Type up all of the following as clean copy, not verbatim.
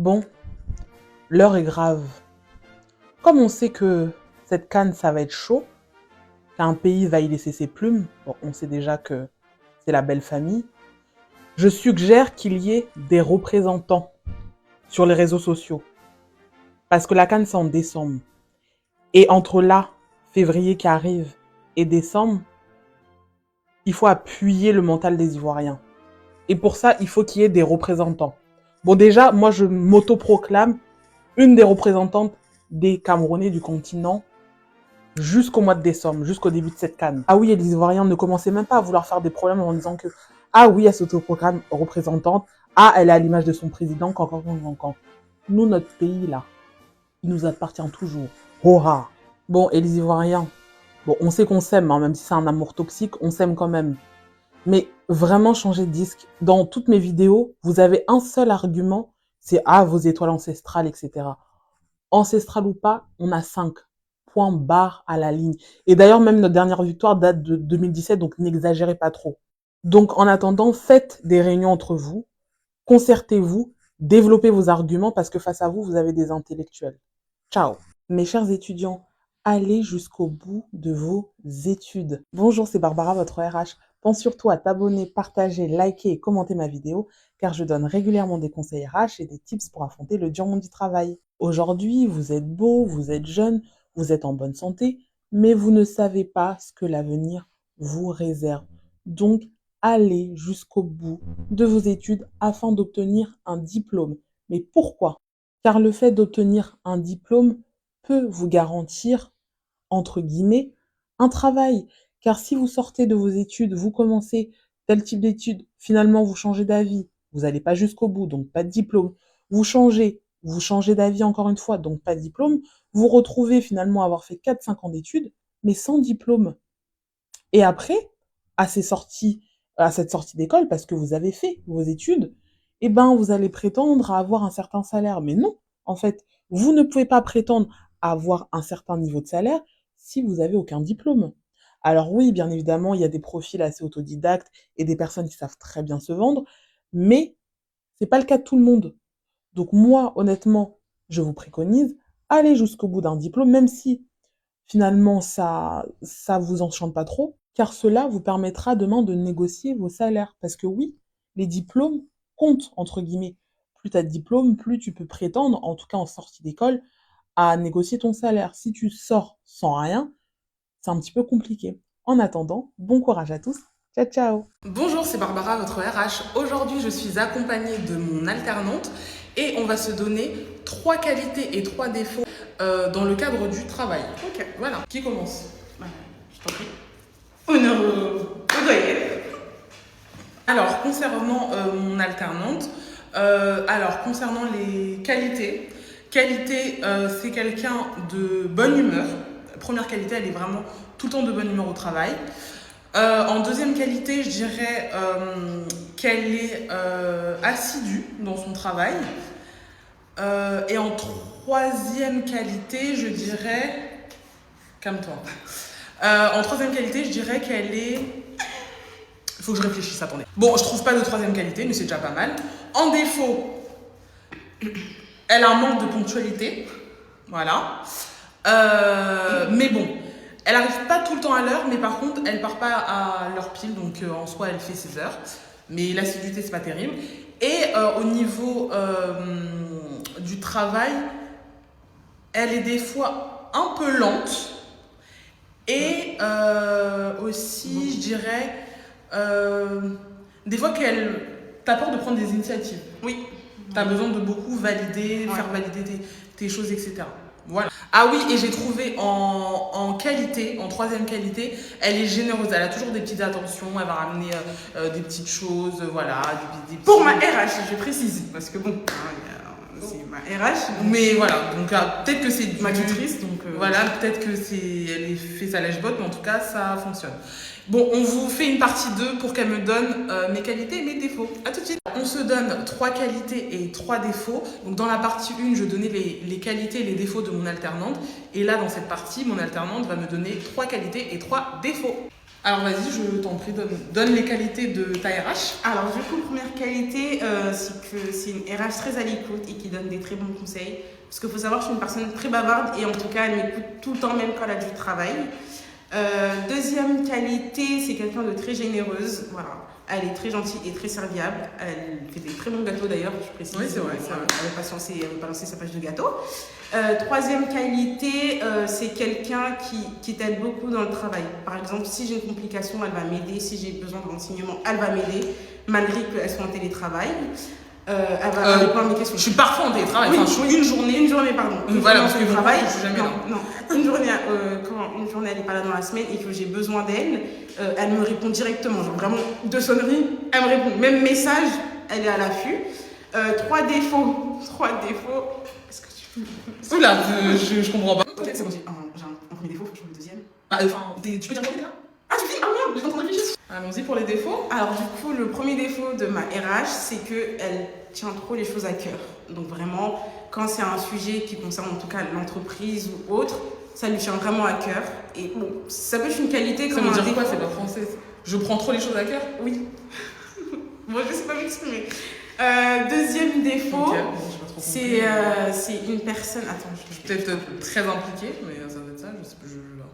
Bon, l'heure est grave. Comme on sait que cette CAN, ça va être chaud, qu'un pays va y laisser ses plumes, bon, on sait déjà que c'est la belle famille, je suggère qu'il y ait des représentants sur les réseaux sociaux. Parce que la CAN, c'est en décembre. Et entre là, février qui arrive, et décembre, il faut appuyer le mental des Ivoiriens. Et pour ça, il faut qu'il y ait des représentants. Bon, déjà, moi, je m'autoproclame une des représentantes des Camerounais du continent jusqu'au mois de décembre, jusqu'au début de cette CAN. Ah oui, et les Ivoiriens ne commençaient même pas à vouloir faire des problèmes en disant que ah oui, elle s'autoproclame représentante, ah, elle est à l'image de son président, quand. Nous, notre pays, là, il nous appartient toujours. Hora. Bon, et les Ivoiriens, bon, on sait qu'on s'aime, hein, même si c'est un amour toxique, on s'aime quand même. Mais vraiment changer de disque. Dans toutes mes vidéos, vous avez un seul argument, c'est ah, vos étoiles ancestrales, etc. Ancestrales ou pas, on a 5 points barre à la ligne. Et d'ailleurs, même notre dernière victoire date de 2017, donc n'exagérez pas trop. Donc en attendant, faites des réunions entre vous, concertez-vous, développez vos arguments parce que face à vous, vous avez des intellectuels. Ciao. Mes chers étudiants, allez jusqu'au bout de vos études. Bonjour, c'est Barbara, votre RH. Pense surtout à t'abonner, partager, liker et commenter ma vidéo car je donne régulièrement des conseils RH et des tips pour affronter le dur monde du travail. Aujourd'hui, vous êtes beau, vous êtes jeune, vous êtes en bonne santé, mais vous ne savez pas ce que l'avenir vous réserve. Donc, allez jusqu'au bout de vos études afin d'obtenir un diplôme. Mais pourquoi? Car le fait d'obtenir un diplôme peut vous garantir, entre guillemets, un travail. Car si vous sortez de vos études, vous commencez tel type d'études, finalement vous changez d'avis, vous n'allez pas jusqu'au bout, donc pas de diplôme. Vous changez d'avis encore une fois, donc pas de diplôme. Vous retrouvez finalement avoir fait 4-5 ans d'études, mais sans diplôme. Et après, à cette sortie d'école, parce que vous avez fait vos études, eh ben, vous allez prétendre à avoir un certain salaire. Mais non, en fait, vous ne pouvez pas prétendre à avoir un certain niveau de salaire si vous avez aucun diplôme. Alors oui, bien évidemment, il y a des profils assez autodidactes et des personnes qui savent très bien se vendre, mais c'est pas le cas de tout le monde. Donc moi, honnêtement, je vous préconise, allez jusqu'au bout d'un diplôme, même si finalement ça vous enchante pas trop, car cela vous permettra demain de négocier vos salaires. Parce que oui, les diplômes comptent, entre guillemets. Plus tu as de diplômes, plus tu peux prétendre, en tout cas en sortie d'école, à négocier ton salaire. Si tu sors sans rien, c'est un petit peu compliqué. En attendant, bon courage à tous. Ciao, ciao. Bonjour, c'est Barbara, votre RH. Aujourd'hui, je suis accompagnée de mon alternante et on va se donner 3 qualités et 3 défauts dans le cadre du travail. Ok. Voilà. Qui commence? Je t'en prie. Honneur au doyen. Alors, concernant mon alternante, concernant les qualités, c'est quelqu'un de bonne humeur. Première qualité, elle est vraiment tout le temps de bonne humeur au travail. En deuxième qualité, je dirais qu'elle est assidue dans son travail. Et en troisième qualité, je dirais... Calme-toi. En troisième qualité, je dirais qu'elle est... Il faut que je réfléchisse, attendez. Bon, je trouve pas de troisième qualité, mais c'est déjà pas mal. En défaut, elle a un manque de ponctualité. Voilà. Mais bon, elle arrive pas tout le temps à l'heure, mais par contre, elle part pas à l'heure pile, donc en soi, elle fait ses heures. Mais l'assiduité, c'est pas terrible. Et au niveau du travail, elle est des fois un peu lente. Et aussi, je dirais, des fois qu'elle t'apporte de prendre des initiatives. Oui. T'as besoin de beaucoup valider, faire valider tes choses, etc. Voilà. Ah oui, et j'ai trouvé en qualité, en troisième qualité, elle est généreuse. Elle a toujours des petites attentions, elle va ramener des petites choses, voilà. Des petits... Pour ma RH, je précise, parce que bon, c'est ma RH. Mais voilà, donc peut-être que c'est ma tutrice, donc voilà, peut-être que elle fait sa lèche-botte, mais en tout cas, ça fonctionne. Bon, on vous fait une partie 2 pour qu'elle me donne mes qualités et mes défauts. À tout de suite. On se donne 3 qualités et 3 défauts. Donc dans la partie 1, je donnais les qualités et les défauts de mon alternante. Et là, dans cette partie, mon alternante va me donner 3 qualités et 3 défauts. Alors vas-y, je t'en prie, donne les qualités de ta RH. Alors, du coup, première qualité, c'est que c'est une RH très à l'écoute et qui donne des très bons conseils. Parce qu'il faut savoir que je suis une personne très bavarde et en tout cas, elle m'écoute tout le temps, même quand elle a du travail. Deuxième qualité, c'est quelqu'un de très généreuse. Voilà. Elle est très gentille et très serviable. Elle fait des très bons gâteaux d'ailleurs, je précise. Oui, c'est vrai, c'est vrai. Elle veut pas lancer sa page de gâteau. Troisième qualité, c'est quelqu'un qui t'aide beaucoup dans le travail. Par exemple, si j'ai une complication, elle va m'aider. Si j'ai besoin de renseignements, elle va m'aider, malgré qu'elle soit en télétravail. Elle va répondre à mes questions. Je suis parfois en télétravail. Oui, Enfin, une journée, pardon. Voilà, parce que je travaille. je suis jamais là. Non, une journée, quand une journée elle n'est pas là dans la semaine et que j'ai besoin d'elle, elle me répond directement. Genre vraiment, deux sonneries, elle me répond. Même message, elle est à l'affût. Trois défauts. Est-ce que tu peux... Oula, je comprends pas. Ok, c'est bon, j'ai un premier défaut, faut que je trouve le deuxième. Tu peux dire quoi déjà? Ah, tu dis, ah merde, je suis en train de réfléchir. Allons-y pour les défauts. Alors du coup, le premier défaut de ma RH, c'est qu'elle tient trop les choses à cœur. Donc vraiment, quand c'est un sujet qui concerne en tout cas l'entreprise ou autre, ça lui tient vraiment à cœur. Et bon, ça peut être une qualité Ça comme veut un dire défaut. quoi? C'est pas français. Je prends trop les choses à cœur? Oui. Bon, je sais pas m'exprimer. Deuxième défaut, Ok, bon, j'ai pas trop compris. c'est une personne... Attends, Je suis peut-être très impliquée, mais ça doit être ça, je sais pas.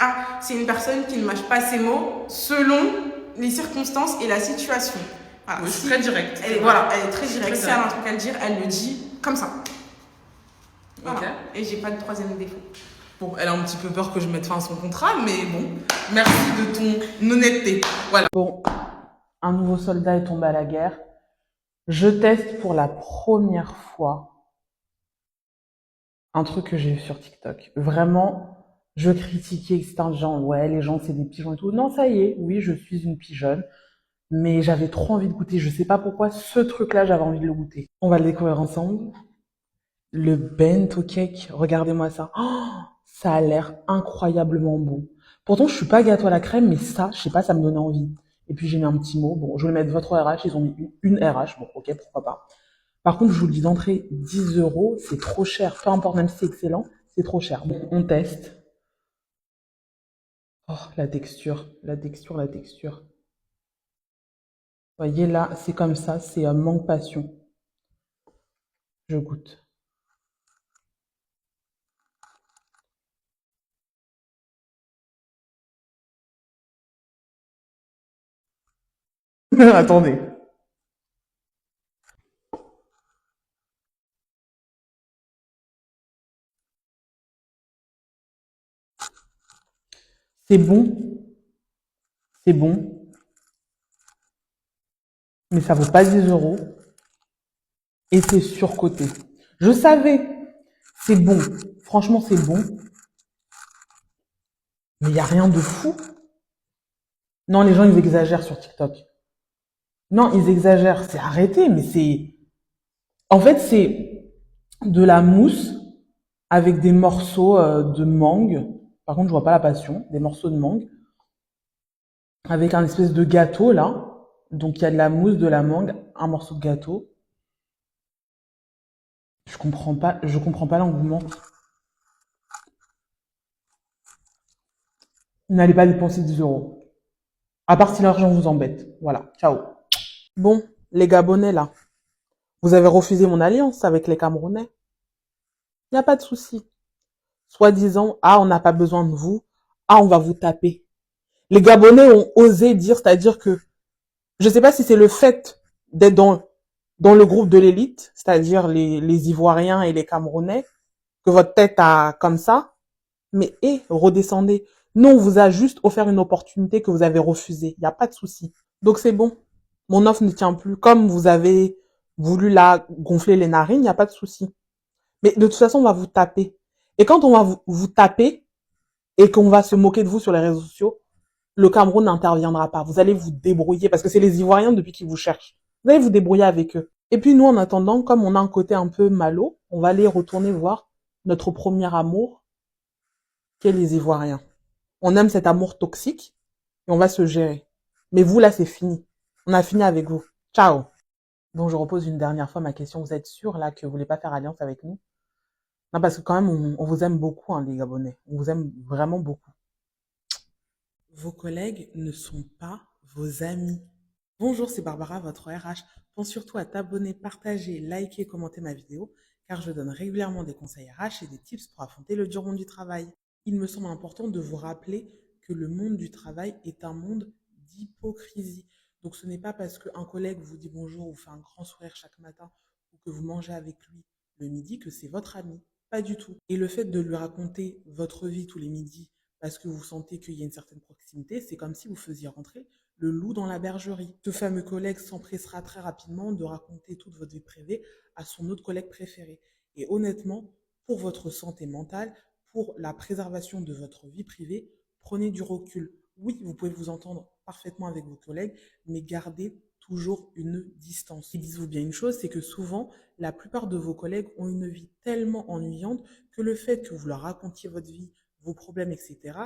Ah, c'est une personne qui ne mâche pas ses mots selon les circonstances et la situation. Voilà. Oui, je suis très directe. Elle est très directe. Si elle a un truc à le dire, elle le dit comme ça. Voilà. Ok. Et j'ai pas de troisième défaut. Bon, elle a un petit peu peur que je mette fin à son contrat, mais bon, merci de ton honnêteté. Voilà. Bon, un nouveau soldat est tombé à la guerre. Je teste pour la première fois un truc que j'ai vu sur TikTok. Vraiment, je critiquais certains gens. Ouais, les gens, c'est des pigeons et tout. Non, ça y est, oui, je suis une pigeonne. Mais j'avais trop envie de goûter. Je sais pas pourquoi ce truc-là, j'avais envie de le goûter. On va le découvrir ensemble. Le bento cake, regardez-moi ça. Oh, ça a l'air incroyablement bon. Pourtant, je suis pas gâteau à la crème, mais ça, je sais pas, ça me donnait envie. Et puis j'ai mis un petit mot. Bon, je vais mettre votre RH. Ils ont mis une RH. Bon, ok, pourquoi pas. Par contre, je vous le dis d'entrée, 10 euros, c'est trop cher. Peu importe, même si c'est excellent, c'est trop cher. Bon, on teste. Oh, la texture, la texture, la texture. Vous voyez là, c'est comme ça, c'est un manque passion. Je goûte. Attendez. C'est bon, c'est bon, mais ça vaut pas 10 euros et c'est surcoté. Je savais, c'est bon. Franchement, c'est bon, mais il n'y a rien de fou. Non, les gens, ils exagèrent sur TikTok. Non, ils exagèrent. C'est arrêté, mais c'est... En fait, c'est de la mousse avec des morceaux de mangue. Par contre, je vois pas la passion. Des morceaux de mangue. Avec un espèce de gâteau, là. Donc, il y a de la mousse, de la mangue, un morceau de gâteau. Je comprends pas l'engouement. N'allez pas dépenser 10 euros. À part si l'argent vous embête. Voilà. Ciao. Bon, les Gabonais, là. Vous avez refusé mon alliance avec les Camerounais. Il n'y a pas de souci. Soi-disant, ah, on n'a pas besoin de vous. Ah, on va vous taper. Les Gabonais ont osé dire, c'est-à-dire que, je sais pas si c'est le fait d'être dans le groupe de l'élite, c'est-à-dire les Ivoiriens et les Camerounais, que votre tête a comme ça, mais redescendez. Nous, on vous a juste offert une opportunité que vous avez refusée. Il n'y a pas de souci. Donc c'est bon. Mon offre ne tient plus. Comme vous avez voulu la gonfler les narines, il n'y a pas de souci. Mais de toute façon, on va vous taper. Et quand on va vous taper et qu'on va se moquer de vous sur les réseaux sociaux, le Cameroun n'interviendra pas. Vous allez vous débrouiller parce que c'est les Ivoiriens depuis qu'ils vous cherchent. Vous allez vous débrouiller avec eux. Et puis nous, en attendant, comme on a un côté un peu malo, on va aller retourner voir notre premier amour, qui est les Ivoiriens. On aime cet amour toxique et on va se gérer. Mais vous, là, c'est fini. On a fini avec vous. Ciao. Bon, je repose une dernière fois ma question. Vous êtes sûr, là, que vous voulez pas faire alliance avec nous? Non, parce que quand même, on vous aime beaucoup, hein, les Gabonais. On vous aime vraiment beaucoup. Vos collègues ne sont pas vos amis. Bonjour, c'est Barbara, votre RH. Pense surtout à t'abonner, partager, liker, commenter ma vidéo, car je donne régulièrement des conseils RH et des tips pour affronter le dur monde du travail. Il me semble important de vous rappeler que le monde du travail est un monde d'hypocrisie. Donc ce n'est pas parce qu'un collègue vous dit bonjour ou fait un grand sourire chaque matin ou que vous mangez avec lui le midi que c'est votre ami. Pas du tout. Et le fait de lui raconter votre vie tous les midis parce que vous sentez qu'il y a une certaine proximité, c'est comme si vous faisiez rentrer le loup dans la bergerie. Ce fameux collègue s'empressera très rapidement de raconter toute votre vie privée à son autre collègue préféré. Et honnêtement, pour votre santé mentale, pour la préservation de votre vie privée, prenez du recul. Oui, vous pouvez vous entendre parfaitement avec vos collègues, mais gardez toujours une distance. Et dites-vous bien une chose, c'est que souvent, la plupart de vos collègues ont une vie tellement ennuyante que le fait que vous leur racontiez votre vie, vos problèmes, etc.,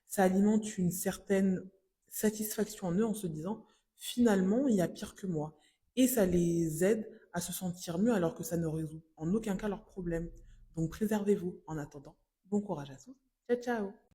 ça alimente une certaine satisfaction en eux en se disant finalement il y a pire que moi. Et ça les aide à se sentir mieux alors que ça ne résout en aucun cas leurs problèmes. Donc préservez-vous en attendant. Bon courage à tous. Ciao ciao.